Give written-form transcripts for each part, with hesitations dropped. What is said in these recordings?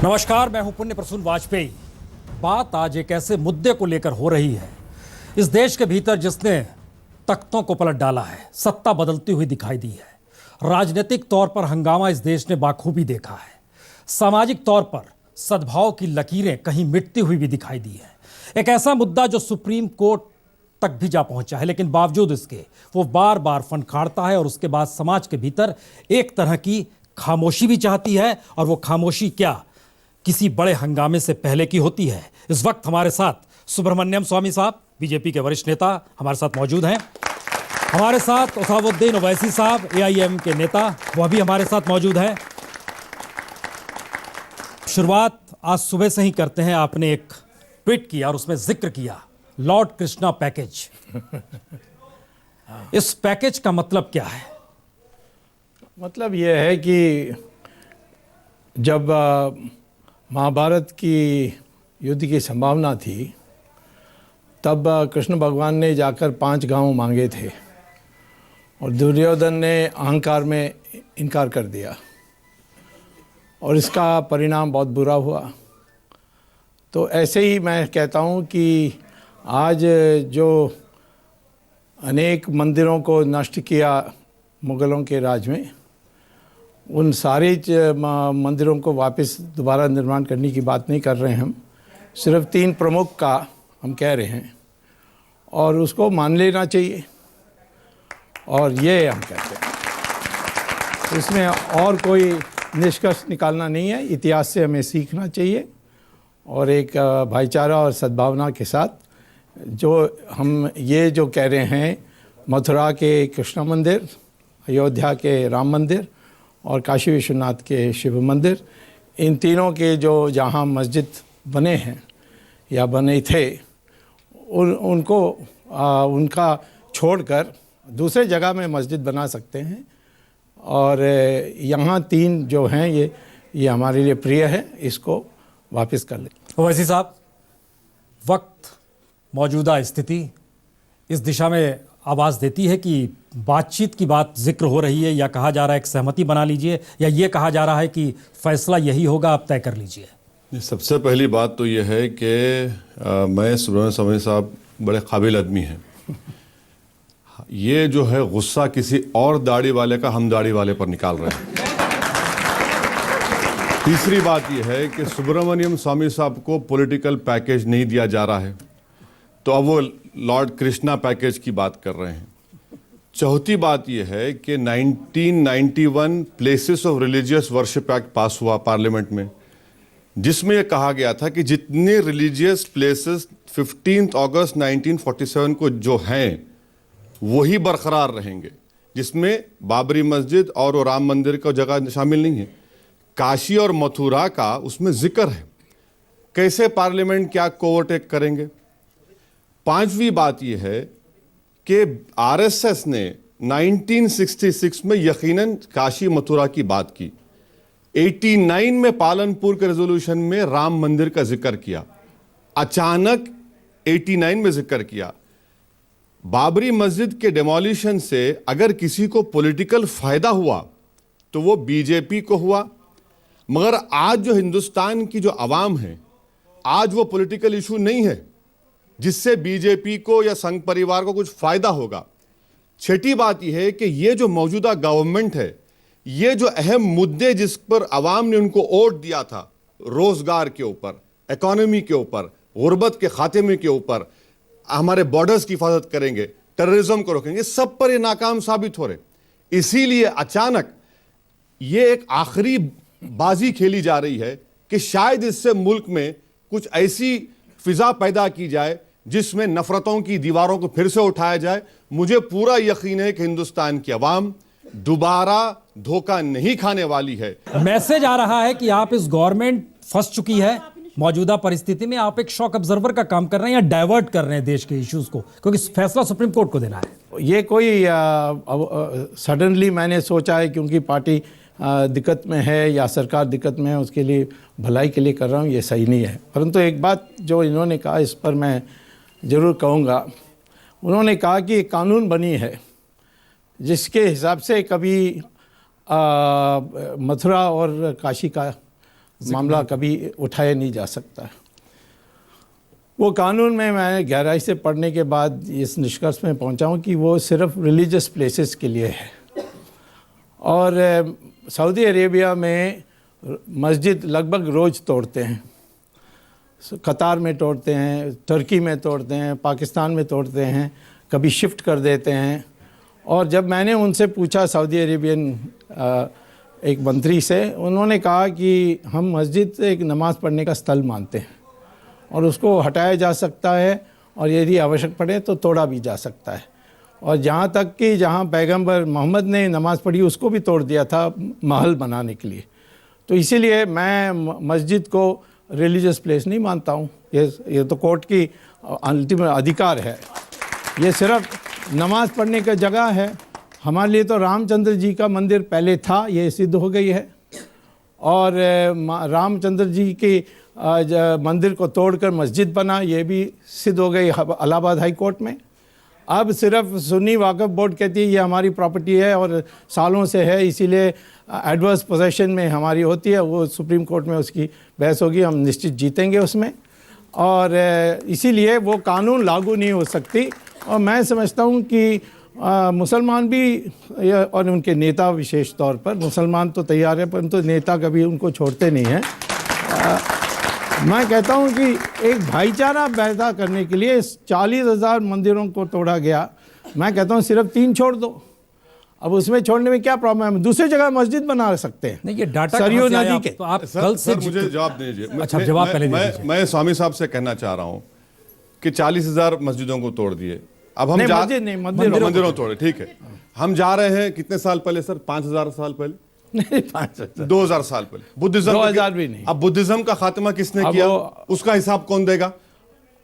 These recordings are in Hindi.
नमस्कार, मैं हूं पुण्य प्रसून वाजपेयी। बात आज एक ऐसे मुद्दे को लेकर हो रही है इस देश के भीतर जिसने तख्तों को पलट डाला है, सत्ता बदलती हुई दिखाई दी है। राजनीतिक तौर पर हंगामा इस देश ने बाखूबी देखा है। सामाजिक तौर पर सद्भाव की लकीरें कहीं मिटती हुई भी दिखाई दी है। एक ऐसा मुद्दा जो सुप्रीम कोर्ट तक भी जा पहुंचा है, लेकिन बावजूद इसके वो बार बार फनखाड़ता है और उसके बाद समाज के भीतर एक तरह की खामोशी भी चाहती है। और वो खामोशी क्या किसी बड़े हंगामे से पहले की होती है। इस वक्त हमारे साथ सुब्रमण्यम स्वामी साहब, बीजेपी के वरिष्ठ नेता, हमारे साथ मौजूद हैं। हमारे साथ उसामुद्दीन ओवैसी साहब, एआईएम के नेता, वह भी हमारे साथ मौजूद हैं। शुरुआत आज सुबह से ही करते हैं। आपने एक ट्वीट किया और उसमें जिक्र किया लॉर्ड कृष्णा पैकेज। इस पैकेज का मतलब क्या है? मतलब यह है कि जब महाभारत की युद्ध की संभावना थी, तब कृष्ण भगवान ने जाकर 5 गांव मांगे थे और दुर्योधन ने अहंकार में इनकार कर दिया और इसका परिणाम बहुत बुरा हुआ। तो ऐसे ही मैं कहता हूँ कि आज जो अनेक मंदिरों को नष्ट किया मुग़लों के राज में, उन सारे मंदिरों को वापस दोबारा निर्माण करने की बात नहीं कर रहे हैं हम। सिर्फ 3 प्रमुख का हम कह रहे हैं और उसको मान लेना चाहिए और ये हम कहते हैं। इसमें और कोई निष्कर्ष निकालना नहीं है। इतिहास से हमें सीखना चाहिए और एक भाईचारा और सद्भावना के साथ जो हम ये जो कह रहे हैं, मथुरा के कृष्ण मंदिर, अयोध्या के राम मंदिर और काशी विश्वनाथ के शिव मंदिर, इन तीनों के जो जहाँ मस्जिद बने हैं या बने थे, उनको उनका छोड़कर दूसरे जगह में मस्जिद बना सकते हैं। और यहाँ 3 जो हैं ये हमारे लिए प्रिय है, इसको वापस कर लें। ओवैसी साहब, वक्त, मौजूदा स्थिति इस दिशा में आवाज़ देती है कि बातचीत की बात जिक्र हो रही है, या कहा जा रहा है कि सहमति बना लीजिए, या ये कहा जा रहा है कि फैसला यही होगा, आप तय कर लीजिए। सबसे पहली बात तो ये है कि मैं सुब्रमण्यम स्वामी साहब बड़े काबिल आदमी हैं। ये जो है गुस्सा किसी और दाढ़ी वाले का हम दाढ़ी वाले पर निकाल रहे हैं। तीसरी बात यह है कि सुब्रमण्यम स्वामी साहब को पॉलिटिकल पैकेज नहीं दिया जा रहा है, तो अब वो लॉर्ड कृष्णा पैकेज की बात कर रहे हैं। चौथी बात यह है कि 1991 places of religious worship act पास हुआ पार्लियामेंट में, जिसमें यह कहा गया था कि जितने रिलीजियस प्लेसेस 15 अगस्त 1947 को जो हैं वही बरकरार रहेंगे, जिसमें बाबरी मस्जिद और राम मंदिर का जगह शामिल नहीं है। काशी और मथुरा का उसमें जिक्र है। कैसे पार्लियामेंट क्या ओवरटेक करेंगे? 5वीं बात यह है कि आरएसएस ने 1966 में यकीनन काशी मथुरा की बात की। 89 में पालनपुर के रेजोल्यूशन में राम मंदिर का जिक्र किया, अचानक 89 में जिक्र किया। बाबरी मस्जिद के डेमोलिशन से अगर किसी को पॉलिटिकल फायदा हुआ तो वो बीजेपी को हुआ, मगर आज जो हिंदुस्तान की जो आवाम है, आज वो पॉलिटिकल इशू नहीं है जिससे बीजेपी को या संघ परिवार को कुछ फायदा होगा। छठी बात यह है कि ये जो मौजूदा गवर्नमेंट है, ये जो अहम मुद्दे जिस पर आवाम ने उनको वोट दिया था, रोजगार के ऊपर, इकोनॉमी के ऊपर, गुर्बत के खात्मे के ऊपर, हमारे बॉर्डर्स की हिफाजत करेंगे, टेररिज्म को रोकेंगे, सब पर ये नाकाम साबित हो रहे। इसीलिए अचानक ये एक आखिरी बाजी खेली जा रही है कि शायद इससे मुल्क में कुछ ऐसी फिजा पैदा की जाए जिसमें नफरतों की दीवारों को फिर से उठाया जाए। मुझे पूरा यकीन है कि हिंदुस्तान की आवाम दोबारा धोखा नहीं खाने वाली है। मैसेज आ रहा है कि आप इस गवर्नमेंट फंस चुकी है मौजूदा परिस्थिति में, आप एक शॉक ऑब्जर्वर का काम कर रहे हैं या डाइवर्ट कर रहे हैं देश के इश्यूज को, क्योंकि फैसला सुप्रीम कोर्ट को देना है। ये कोई सडनली मैंने सोचा है क्योंकि पार्टी दिक्कत में है या सरकार दिक्कत में है, उसके लिए भलाई के लिए कर रहा हूँ, ये सही नहीं है। परंतु एक बात जो इन्होंने कहा, इस पर मैं ज़रूर कहूँगा। उन्होंने कहा कि कानून बनी है जिसके हिसाब से कभी मथुरा और काशी का मामला कभी उठाया नहीं जा सकता। वो कानून में मैं गहराई से पढ़ने के बाद इस निष्कर्ष में पहुंचा हूं कि वो सिर्फ रिलीजियस प्लेसेस के लिए है। और सऊदी अरेबिया में मस्जिद लगभग रोज़ तोड़ते हैं, कतार में तोड़ते हैं, तुर्की में तोड़ते हैं, पाकिस्तान में तोड़ते हैं, कभी शिफ्ट कर देते हैं। और जब मैंने उनसे पूछा सऊदी अरेबियन एक मंत्री से, उन्होंने कहा कि हम मस्जिद एक नमाज़ पढ़ने का स्थल मानते हैं और उसको हटाया जा सकता है और यदि आवश्यक पड़े तो तोड़ा भी जा सकता है। और जहाँ तक कि जहाँ पैगंबर मोहम्मद ने नमाज़ पढ़ी उसको भी तोड़ दिया था महल बनाने के लिए। तो इसीलिए मैं मस्जिद को रिलीजियस प्लेस नहीं मानता हूँ। ये तो कोर्ट की अंतिम अधिकार है। ये सिर्फ नमाज़ पढ़ने का जगह है। हमारे लिए तो रामचंद्र जी का मंदिर पहले था, ये सिद्ध हो गई है। और रामचंद्र जी के मंदिर को तोड़कर मस्जिद बना, ये भी सिद्ध हो गई इलाहाबाद हाई कोर्ट में। अब सिर्फ सुन्नी वाक़फ़ बोर्ड कहती है ये हमारी प्रॉपर्टी है और सालों से है, इसीलिए एडवर्स पोजेशन में हमारी होती है। वो सुप्रीम कोर्ट में उसकी बहस होगी, हम निश्चित जीतेंगे उसमें। और इसीलिए वो कानून लागू नहीं हो सकती। और मैं समझता हूँ कि मुसलमान भी और उनके नेता, विशेष तौर पर मुसलमान तो तैयार है परंतु नेता कभी उनको छोड़ते नहीं हैं। मैं कहता हूँ कि एक भाईचारा पैदा करने के लिए 40,000 मंदिरों को तोड़ा गया। मैं कहता हूँ सिर्फ 3 छोड़ दो। अब उसमें छोड़ने में क्या प्रॉब्लम है? दूसरी जगह मस्जिद बना सकते हैं। नहीं, ये डाटा सरयू नदी के। तो आप कल से मुझे जवाब दीजिए। अच्छा, जवाब पहले दीजिए। मैं स्वामी साहब से कहना चाह रहा हूँ कि 40,000 मस्जिदों को तोड़ दिए। अब हम मंदिरों तोड़े, ठीक है। हम जा रहे हैं कितने साल पहले सर? 5,000 साल पहले? नहीं, 2000 साल पहले। बुद्धिज्म 2000 भी नहीं। अब बुद्धिज्म का खात्मा किसने किया? उसका हिसाब कौन देगा?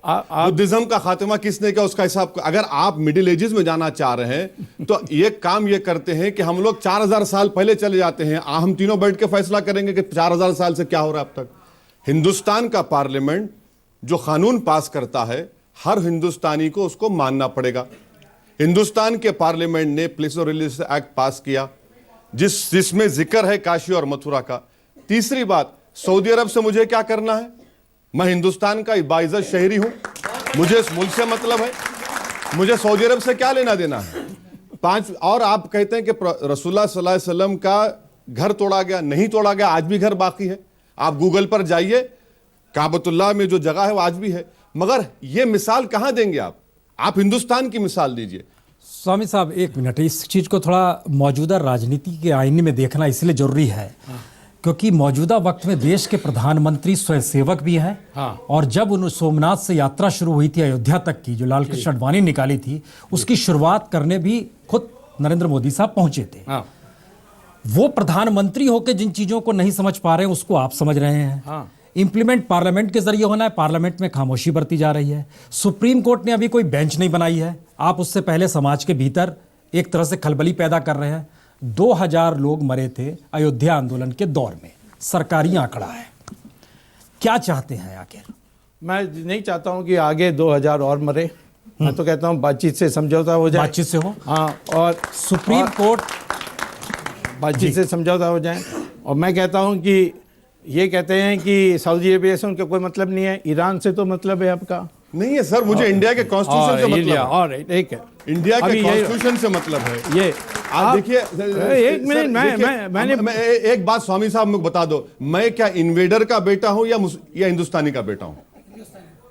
बुद्धिज्म का खात्मा किसने किया? उसका हिसाब। अगर आप मिडिल एजेस में जाना चाह रहे हैं तो ये काम ये करते हैं कि हम लोग 4000 साल पहले चले जाते हैं। हम तीनों बैठ के फैसला करेंगे कि 4000 साल से क्या हो रहा है अब तक। हिंदुस्तान का पार्लियामेंट जो कानून पास करता है, हर हिंदुस्तानी को उसको मानना पड़ेगा। हिंदुस्तान के पार्लियामेंट ने प्लेस ऑफ रिलीजियस एक्ट पास किया जिसमें जिक्र है काशी और मथुरा का। तीसरी बात, सऊदी अरब से मुझे क्या करना है? मैं हिंदुस्तान का बाइज्जत शहरी हूं, मुझे इस मुल्क से मतलब है, मुझे सऊदी अरब से क्या लेना देना है? 5 और आप कहते हैं कि रसूलुल्लाह सल्लल्लाहु अलैहि वसल्लम का घर तोड़ा गया, नहीं तोड़ा गया, आज भी घर बाकी है। आप गूगल पर जाइए, काबतुल्लाह में जो जगह है वो आज भी है। मगर ये मिसाल कहां देंगे आप हिंदुस्तान की मिसाल दीजिए। स्वामी साहब, एक मिनट, इस चीज़ को थोड़ा मौजूदा राजनीति के आईने में देखना इसलिए जरूरी है क्योंकि मौजूदा वक्त में देश के प्रधानमंत्री स्वयंसेवक भी हैं। और जब उन सोमनाथ से यात्रा शुरू हुई थी अयोध्या तक की, जो लाल कृष्ण आडवाणी निकाली थी, उसकी शुरुआत करने भी खुद नरेंद्र मोदी साहब पहुंचे थे। वो प्रधानमंत्री होकर जिन चीज़ों को नहीं समझ पा रहे हैं उसको आप समझ रहे हैं। इंप्लीमेंट पार्लियामेंट के जरिए होना है, पार्लियामेंट में खामोशी बरती जा रही है। सुप्रीम कोर्ट ने अभी कोई बेंच नहीं बनाई है, आप उससे पहले समाज के भीतर एक तरह से खलबली पैदा कर रहे हैं। 2000 लोग मरे थे अयोध्या आंदोलन के दौर में, सरकारी आंकड़ा है। क्या चाहते हैं आखिर? मैं नहीं चाहता हूं कि आगे 2000 और मरे। मैं तो कहता हूं बातचीत से समझौता हो जाए। बातचीत से हो, हाँ, और सुप्रीम कोर्ट बातचीत से समझौता हो जाए। और मैं कहता हूं कि ये कहते हैं कि सऊदी अरेबिया से उनका कोई मतलब नहीं है, ईरान से तो मतलब है आपका। नहीं है सर, मुझे इंडिया के कॉन्स्टिट्यूशन से मतलब है। और ठीक है, इंडिया के कॉन्स्टिट्यूशन से मतलब है। ये आप देखिए, एक मिनट, मैंने एक बात स्वामी साहब मुझे बता दो, मैं क्या इन्वेडर का बेटा हूं या हिंदुस्तानी का बेटा हूं?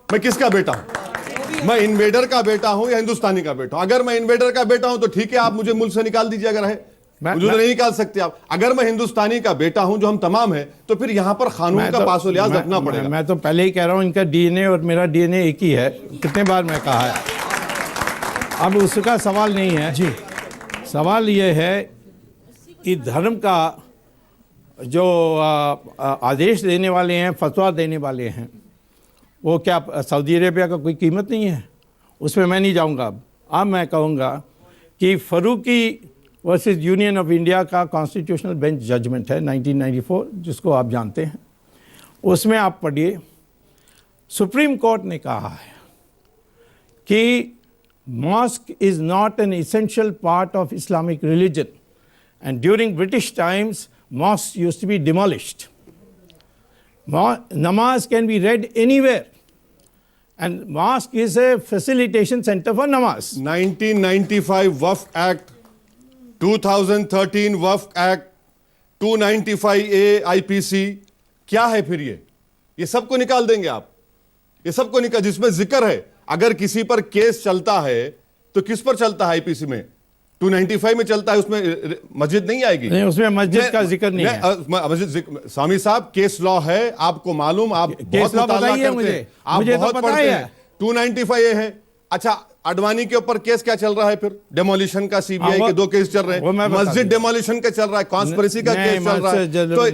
मैं किसका बेटा हूं? मैं इन्वेडर का बेटा हूं या हिंदुस्तानी का बेटा हूं? अगर मैं इन्वेडर का बेटा हूं तो ठीक है, आप मुझे मुल्क से निकाल दीजिए। अगर है मुझे तो नहीं निकाल सकते आप। अगर मैं हिंदुस्तानी का बेटा हूं, जो हम तमाम हैं, तो फिर यहां पर कानून का पासो लिहाज रखना पड़ेगा। मैं तो पहले ही कह रहा हूं, इनका डीएनए और मेरा डीएनए एक ही है। कितने बार मैं कहा है। अब उसका सवाल नहीं है जी। सवाल ये है कि धर्म का जो आदेश देने वाले हैं, फतवा देने वाले हैं, वो क्या सऊदी अरेबिया का कोई कीमत नहीं है? उसमें मैं नहीं जाऊंगा। अब मैं कहूँगा कि Farooqui versus union of India का कॉन्स्टिट्यूशनल बेंच जजमेंट है 1994, जिसको आप जानते हैं। उसमें आप पढ़िए, सुप्रीम कोर्ट ने कहा है कि mosque is not an essential part of Islamic religion and during British times mosques used to be demolished. Namaz can be read anywhere, and mosque is a facilitation center for namaz. 1995 Waqf Act, 2013 Waqf Act, 295A IPC, क्या है फिर ये सबको निकाल देंगे आप? ये सबको निकाल, जिसमें जिक्र है अगर किसी पर केस चलता है तो किस पर चलता है? आईपीसी में 295 में चलता है, उसमें मस्जिद नहीं आएगी। नहीं, उसमें मस्जिद का जिक्र नहीं है। मस्जिद, स्वामी साहब, केस लॉ है, आपको मालूम, आप बहुत लॉ मुताला बताइए करते हैं, आप मुझे बहुत तो पता पढ़ते है। हैं। 295 है। अच्छा, अडवाणी के ऊपर केस क्या चल रहा है फिर? डेमोलिशन का सीबीआई के 2 केस चल रहे हैं, मस्जिद डेमोलिशन का चल रहा है, कॉन्स्पिरेसी का केस चल रहा है। तो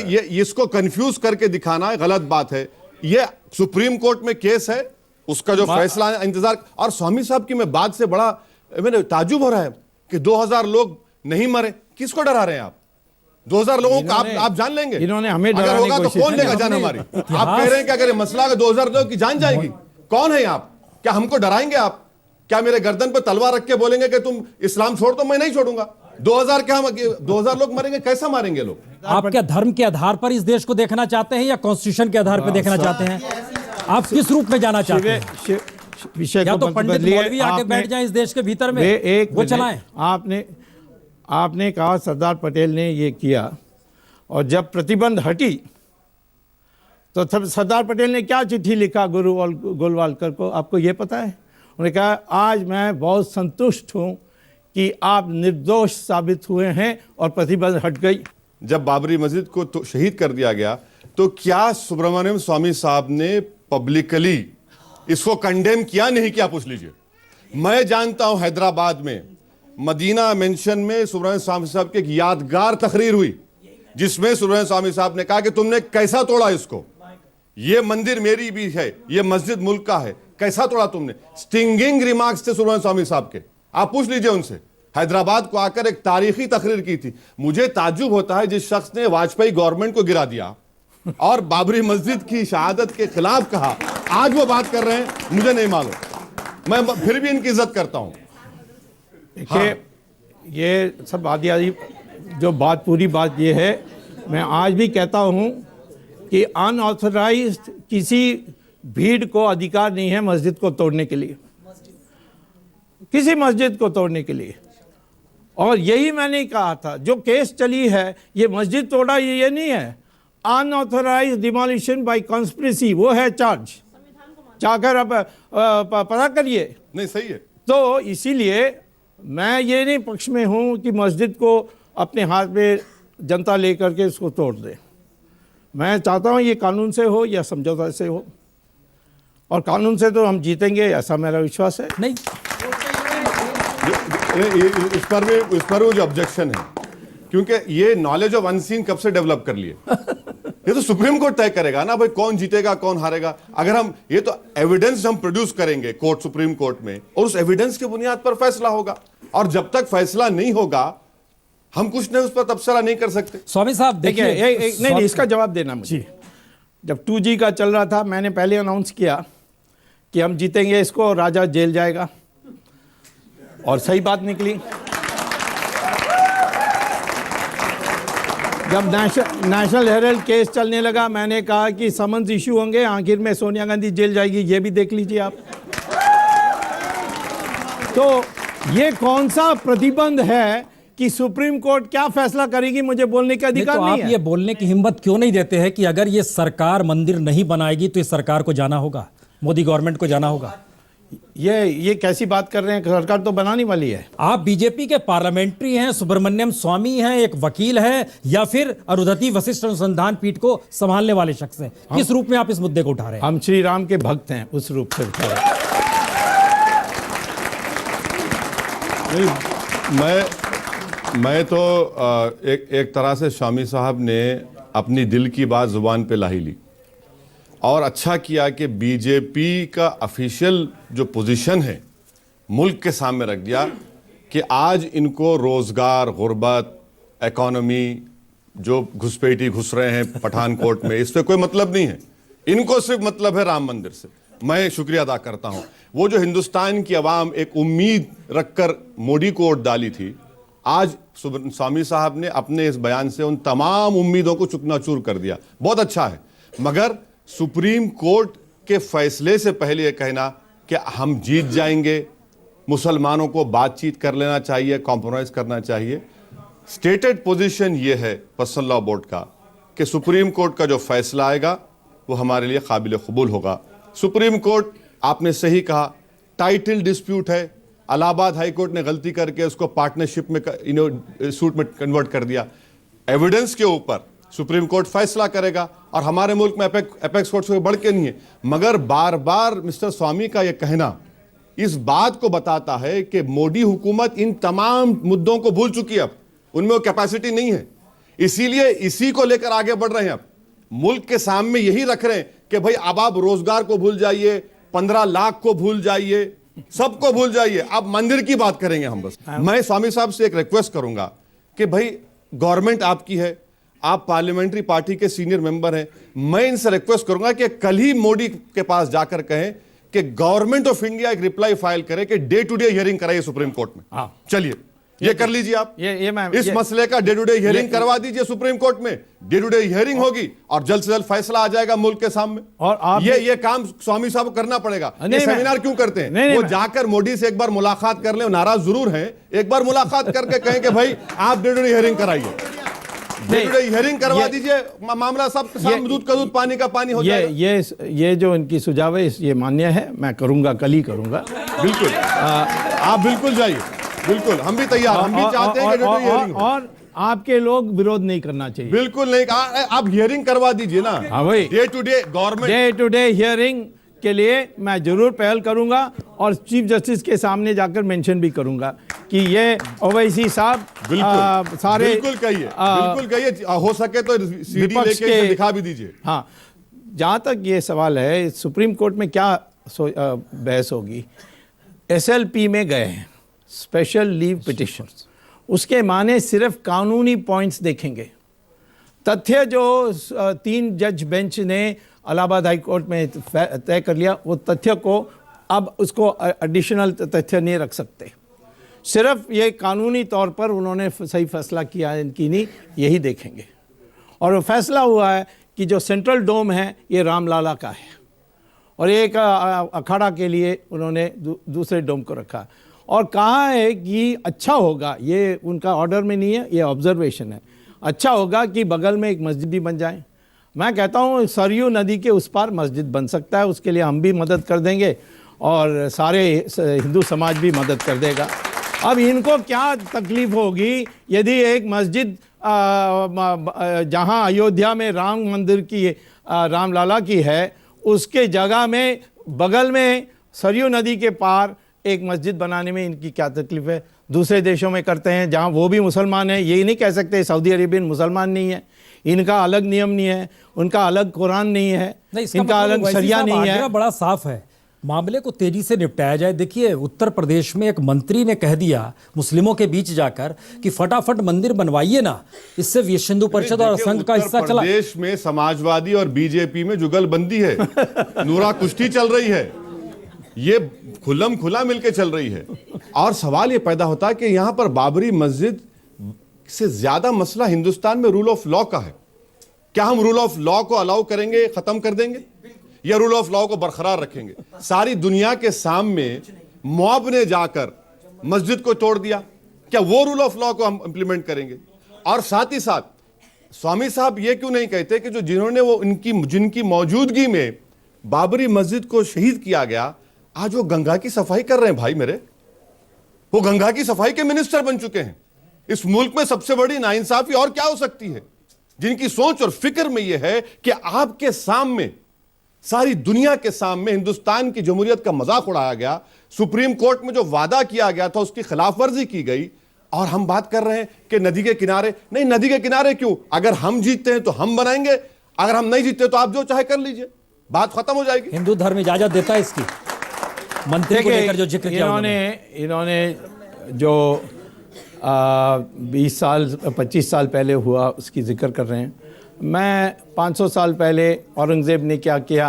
ये इसको कंफ्यूज करके दिखाना गलत बात है। ये सुप्रीम कोर्ट में केस है, उसका जो फैसला है इंतजार। और स्वामी साहब की मैं बात से बड़ा मैंने ताजुब हो रहा है कि 2000 लोग नहीं मरे। किसको डरा रहे हैं आप? 2000 लोगों को आप जान लेंगे? इन्होंने हमें अगर डराने होगा की तो कोशिश कौन की। लेगा जान हमारी? आप कह रहे हैं कि अगर ये मसला है 2000 लोगों की जान जाएगी, कौन है आप? क्या हमको डराएंगे आप? क्या मेरे गर्दन पर तलवार रख के बोलेंगे कि तुम इस्लाम छोड़ दो? मैं नहीं छोड़ूंगा। 2000 क्या, 2000 लोग मरेंगे? कैसा मारेंगे लोग? आप क्या धर्म के आधार पर इस देश को देखना चाहते हैं या कॉन्स्टिट्यूशन के आधार पर देखना चाहते हैं? आप किस रूप में जाना चाहते हैं? विषय या को तो पंडित बदलिए। मौलवी आके बैठ जाएं इस देश के भीतर में, वो चलाएं। आपने कहा सरदार पटेल ने ये किया, और जब प्रतिबंध हटी तो तब सरदार पटेल ने क्या चिट्ठी लिखा गुरु और गोलवालकर को, आपको ये पता है? उन्होंने कहा, आज मैं बहुत संतुष्ट हूं कि आप निर्दोष साबित हुए हैं और प्रतिबंध हट गई। जब बाबरी मस्जिद को तो शहीद कर दिया गया, तो क्या सुब्रमण्यम स्वामी साहब ने पब्लिकली इसको कंडेम किया? नहीं किया? पूछ लीजिए। मैं जानता हूं हैदराबाद में मदीना मेंशन में सुब्रमण्यम स्वामी साहब की एक यादगार तकरीर हुई, जिसमें सुब्रमण्यम स्वामी साहब ने कहा कि तुमने कैसा तोड़ा इसको, ये मंदिर मेरी भी है, ये मस्जिद मुल्क का है, कैसा तोड़ा तुमने? स्टिंगिंग रिमार्क्स थे सुब्रमण्यम स्वामी साहब के, आप पूछ लीजिए उनसे। हैदराबाद को आकर एक तारीखी तकरीर की थी। मुझे ताज्जुब होता है, जिस शख्स ने वाजपेयी गवर्नमेंट को गिरा दिया और बाबरी मस्जिद की शहादत के खिलाफ कहा, आज वो बात कर रहे हैं, मुझे नहीं मालूम। मैं फिर भी इनकी इज्जत करता हूं। देखिए, ये सब आदि जो बात, पूरी बात ये है, मैं आज भी कहता हूं कि अनऑथराइज्ड किसी भीड़ को अधिकार नहीं है मस्जिद को तोड़ने के लिए, किसी मस्जिद को तोड़ने के लिए। और यही मैंने कहा था, जो केस चली है, ये मस्जिद तोड़ा, ये नहीं है। अनऑथराइज्ड डिमोलिशन बाय कॉन्स्पिरेसी, वो है चार्ज। जाकर आप पता करिए। नहीं, सही है। तो इसीलिए मैं ये नहीं पक्ष में हूँ कि मस्जिद को अपने हाथ में जनता लेकर के इसको तोड़ दे। मैं चाहता हूँ ये कानून से हो या समझौता से हो, और कानून से तो हम जीतेंगे, ऐसा मेरा विश्वास है। नहीं, इस पर भी जो ऑब्जेक्शन है, क्योंकि ये नॉलेज ऑफ अनसीन कब से डेवलप कर लिए? ये तो सुप्रीम कोर्ट तय करेगा ना भाई, कौन जीतेगा कौन हारेगा। अगर हम ये तो एविडेंस हम प्रोड्यूस करेंगे कोर्ट, सुप्रीम कोर्ट में, और उस एविडेंस के बुनियाद पर फैसला होगा। और जब तक फैसला नहीं होगा, हम कुछ नहीं उस पर तबसरा नहीं कर सकते। स्वामी साहब देखिए, नहीं, इसका जवाब देना मुझे। जब 2G का चल रहा था, मैंने पहले अनाउंस किया कि हम जीतेंगे इसको, राजा जेल जाएगा, और सही बात निकली। जब नेशनल हेराल्ड केस चलने लगा, मैंने कहा कि समन्स इशू होंगे, आखिर में सोनिया गांधी जेल जाएगी, ये भी देख लीजिए आप। तो ये कौन सा प्रतिबंध है कि सुप्रीम कोर्ट क्या फैसला करेगी, मुझे बोलने का अधिकार नहीं है। आप ये बोलने की हिम्मत क्यों नहीं देते हैं कि अगर ये सरकार मंदिर नहीं बनाएगी तो इस सरकार को जाना होगा, मोदी गवर्नमेंट को जाना होगा? ये कैसी बात कर रहे हैं? सरकार तो बनाने वाली है। आप बीजेपी के पार्लियामेंट्री हैं, सुब्रमण्यम स्वामी हैं, एक वकील हैं, या फिर अरुंधति वशिष्ठ अनुसंधान पीठ को संभालने वाले शख्स हैं? किस रूप में आप इस मुद्दे को उठा रहे हैं? हम श्री राम के भक्त हैं, उस रूप से उठा रहे हैं। मैं तो एक तरह से स्वामी साहब ने अपनी दिल की बात जुबान पे ला ही ली, और अच्छा किया कि बीजेपी का ऑफिशियल जो पोजीशन है मुल्क के सामने रख दिया कि आज इनको रोजगार, गुर्बत, इकोनॉमी, जो घुसपैठी घुस रहे हैं पठानकोट में, इस पे कोई मतलब नहीं है। इनको सिर्फ मतलब है राम मंदिर से। मैं शुक्रिया अदा करता हूं। वो जो हिंदुस्तान की आवाम एक उम्मीद रखकर मोदी को वोट डाली थी, आज स्वामी साहब ने अपने इस बयान से उन तमाम उम्मीदों को चुकनाचूर कर दिया। बहुत अच्छा है। मगर सुप्रीम कोर्ट के फैसले से पहले यह कहना कि हम जीत जाएंगे, मुसलमानों को बातचीत कर लेना चाहिए, कॉम्प्रोमाइज करना चाहिए। स्टेटेड पोजीशन यह है पर्सनल लॉ बोर्ड का कि सुप्रीम कोर्ट का जो फैसला आएगा वो हमारे लिए काबिल कबूल होगा। सुप्रीम कोर्ट, आपने सही कहा, टाइटल डिस्प्यूट है। इलाहाबाद हाई कोर्ट ने गलती करके उसको पार्टनरशिप में सूट में कन्वर्ट कर दिया। एविडेंस के ऊपर सुप्रीम कोर्ट फैसला करेगा और हमारे मुल्क में एपेक्स कोर्ट से बढ़ के नहीं है। मगर बार बार मिस्टर स्वामी का यह कहना इस बात को बताता है कि मोदी हुकूमत इन तमाम मुद्दों को भूल चुकी है, अब उनमें वो कैपेसिटी नहीं है, इसीलिए इसी को लेकर आगे बढ़ रहे हैं। अब मुल्क के सामने यही रख रहे हैं कि भाई अब आप रोजगार को भूल जाइए, 15 लाख को भूल जाइए, सबको भूल जाइए, अब मंदिर की बात करेंगे हम बस। मैं स्वामी साहब से एक रिक्वेस्ट करूंगा कि भाई गवर्नमेंट आपकी है, आप पार्लियामेंट्री पार्टी के सीनियर मेंबर हैं, मैं इनसे रिक्वेस्ट करूंगा कि कल ही मोदी के पास जाकर कहें कि गवर्नमेंट ऑफ इंडिया एक रिप्लाई फाइल करे कि डे टू डे हियरिंग कराइए सुप्रीम कोर्ट में। चलिए ये कर लीजिए आप, इस मसले का डे टू डे हियरिंग करवा दीजिए सुप्रीम कोर्ट में। डे टू डे हियरिंग होगी और जल्द से जल्द फैसला आ जाएगा मुल्क के सामने। और आप ये काम स्वामी साहब को करना पड़ेगा। ये सेमिनार क्यों करते हैं? वो जाकर मोदी से एक बार मुलाकात कर ले, नाराज जरूर हैं, एक बार मुलाकात करके कहें कि भाई आप डे टू डे हियरिंग कराइए, डे टू डे हियरिंग करवा दीजिए, मामला सब दूध का दूध पानी का पानी हो जाएगा। ये जो इनकी सुझाव है ये मान्य है, मैं करूंगा, कल ही करूंगा। बिल्कुल आप बिल्कुल जाइए, बिल्कुल हम भी तैयार, हम भी चाहते हैं कि डे टू डे हियरिंग हो। और आपके लोग विरोध नहीं करना चाहिए। बिल्कुल नहीं, आप हियरिंग करवा दीजिए ना। हाँ भाई, day to day government day to day hearing के लिए मैं जरूर पहल करूंगा और चीफ जस्टिस के सामने जाकर मेंशन भी करूंगा कि ये ओवैसी साहब सारे बिल्कुल कहिए, हो सके तो सीडी लेके दिखा भी दीजिए। हाँ, जहाँ तक ये सवाल है सुप्रीम कोर्ट में क्या बहस होगी, SLP में गए हैं, स्पेशल लीव पिटिशन, उसके माने सिर्फ कानूनी पॉइंट्स देखेंगे। तथ्य जो 3 जज बेंच ने इलाहाबाद हाई कोर्ट में तय कर लिया, वो तथ्य को अब उसको एडिशनल तथ्य नहीं रख सकते। सिर्फ ये कानूनी तौर पर उन्होंने सही फैसला किया है कि नहीं, यही देखेंगे। और वो फैसला हुआ है कि जो सेंट्रल डोम है ये रामलाला का है और एक अखाड़ा के लिए उन्होंने दूसरे डोम को रखा और कहा है कि अच्छा होगा, ये उनका ऑर्डर में नहीं है, ये ऑब्जर्वेशन है, अच्छा होगा कि बगल में एक मस्जिद भी बन जाए। मैं कहता हूँ सरयू नदी के उस पार मस्जिद बन सकता है, उसके लिए हम भी मदद कर देंगे और सारे हिंदू समाज भी मदद कर देगा। अब इनको क्या तकलीफ होगी यदि एक मस्जिद जहाँ अयोध्या में राम मंदिर की रामलाला की है, उसके जगह में बगल में सरयू नदी के पार एक मस्जिद बनाने में इनकी क्या तकलीफ है? दूसरे देशों में करते हैं जहाँ वो भी मुसलमान है, यही नहीं कह सकते सऊदी अरेबियन मुसलमान नहीं है, इनका अलग नियम नहीं है, उनका अलग कुरान नहीं है, इनका अलग शरिया नहीं है। बड़ा साफ है, मामले को तेजी से निपटाया जाए। देखिए उत्तर प्रदेश में एक मंत्री ने कह दिया मुस्लिमों के बीच जाकर कि फटाफट मंदिर बनवाइए ना, इससे विश्व हिंदू परिषद और संघ का हिस्सा चला। प्रदेश में समाजवादी और बीजेपी में जुगलबंदी है, नूरा कुश्ती चल रही है, ये खुल्लम खुला मिलके चल रही है। और सवाल ये पैदा होता है कि यहां पर बाबरी मस्जिद से ज्यादा मसला हिंदुस्तान में रूल ऑफ लॉ का है। क्या हम रूल ऑफ लॉ को अलाउ करेंगे, खत्म कर देंगे, या रूल ऑफ लॉ को बरकरार रखेंगे? सारी दुनिया के सामने मॉब ने जाकर मस्जिद को तोड़ दिया, क्या वो रूल ऑफ लॉ को हम इंप्लीमेंट करेंगे? और साथ ही साथ स्वामी साहब ये क्यों नहीं कहते कि जो जिन्होंने वो जिनकी मौजूदगी में बाबरी मस्जिद को शहीद किया गया, आज वो गंगा की सफाई कर रहे हैं। भाई मेरे, वो गंगा की सफाई के मिनिस्टर बन चुके हैं। इस मुल्क में सबसे बड़ी नाइंसाफी और क्या हो सकती है? जिनकी सोच और फिक्र में यह है कि आपके सामने, सारी दुनिया के सामने हिंदुस्तान की जमहूरियत का मजाक उड़ाया गया, सुप्रीम कोर्ट में जो वादा किया गया था उसकी खिलाफ वर्जी की गई, और हम बात कर रहे हैं कि नदी के किनारे। नहीं, नदी के किनारे क्यों? अगर हम जीतते हैं तो हम बनाएंगे, अगर हम नहीं जीतते तो आप जो चाहे कर लीजिए, बात खत्म हो जाएगी। हिंदू धर्म इजाजत देता है इसकी? मंत्री को लेकर जो जिक्र किया इन्होंने जो 20 साल 25 साल पहले हुआ उसकी जिक्र कर रहे हैं। मैं 500 साल पहले औरंगज़ेब ने क्या किया,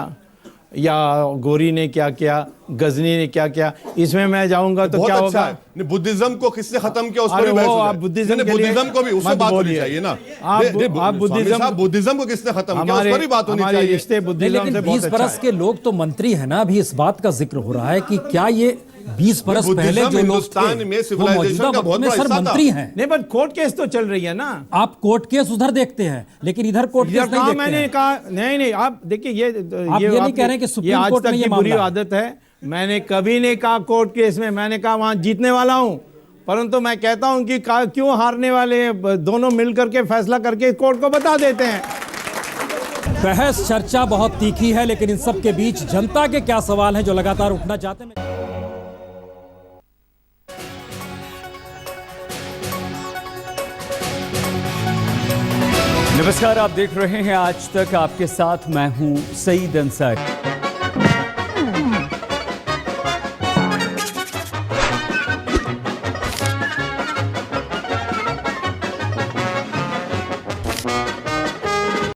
या गोरी ने क्या किया, गजनी ने क्या किया, इसमें मैं जाऊंगा तो बहुत क्या अच्छा होगा? है। नहीं, बुद्धिज्म को किसने खत्म किया उस पर अरे भी बहस वो हो आप जाए। बुद्धिज्म नहीं, के लिए बुद्धिज्म को भी उससे मत बात होनी बोलिए। चाहिए ना। आप स्वामी बुद्धिज्म साहब, बुद्धिज्म को किसने खत्म किया उस पर भी बात होनी हमारे चाहिए। रिश्ते नहीं, बुद्धिज्म लेकिन से 20 बहुत अच्छा बरस है। के लोग तो मंत्री हैं ना। अभी इस बात का जिक्र हो रहा है कि क्या ये 20 बरस बुद्धिज्म पहले जो लोग हिंदुस्तान थे में वो civilization मौजूदा का वक्त बहुत में बड़ा सर हिस्सा था। मंत्री हैं। नहीं, बट कोर्ट केस तो चल रही है ना। आप कोर्ट केस उधर देखते हैं लेकिन इधर कोर्ट केस इधर नहीं कहा देखते मैंने हैं। कहा नहीं, आप देखिए ये ये नहीं कह रहे हैं कि ये सुप्रीम आज कोर्ट तक में ये की बुरी मामला है। आदत है। मैंने कभी नहीं कहा कोर्ट केस में, मैंने कहा वहां जीतने वाला हूं, परंतु मैं कहता हूं कि क्यों हारने वाले दोनों मिलकर के फैसला करके कोर्ट को बता देते हैं। बहस चर्चा बहुत तीखी है लेकिन इन सब के बीच जनता के क्या सवाल हैं जो लगातार उठना चाहते हैं। नमस्कार, आप देख रहे हैं आज तक, आपके साथ मैं हूं सईद अंसारी।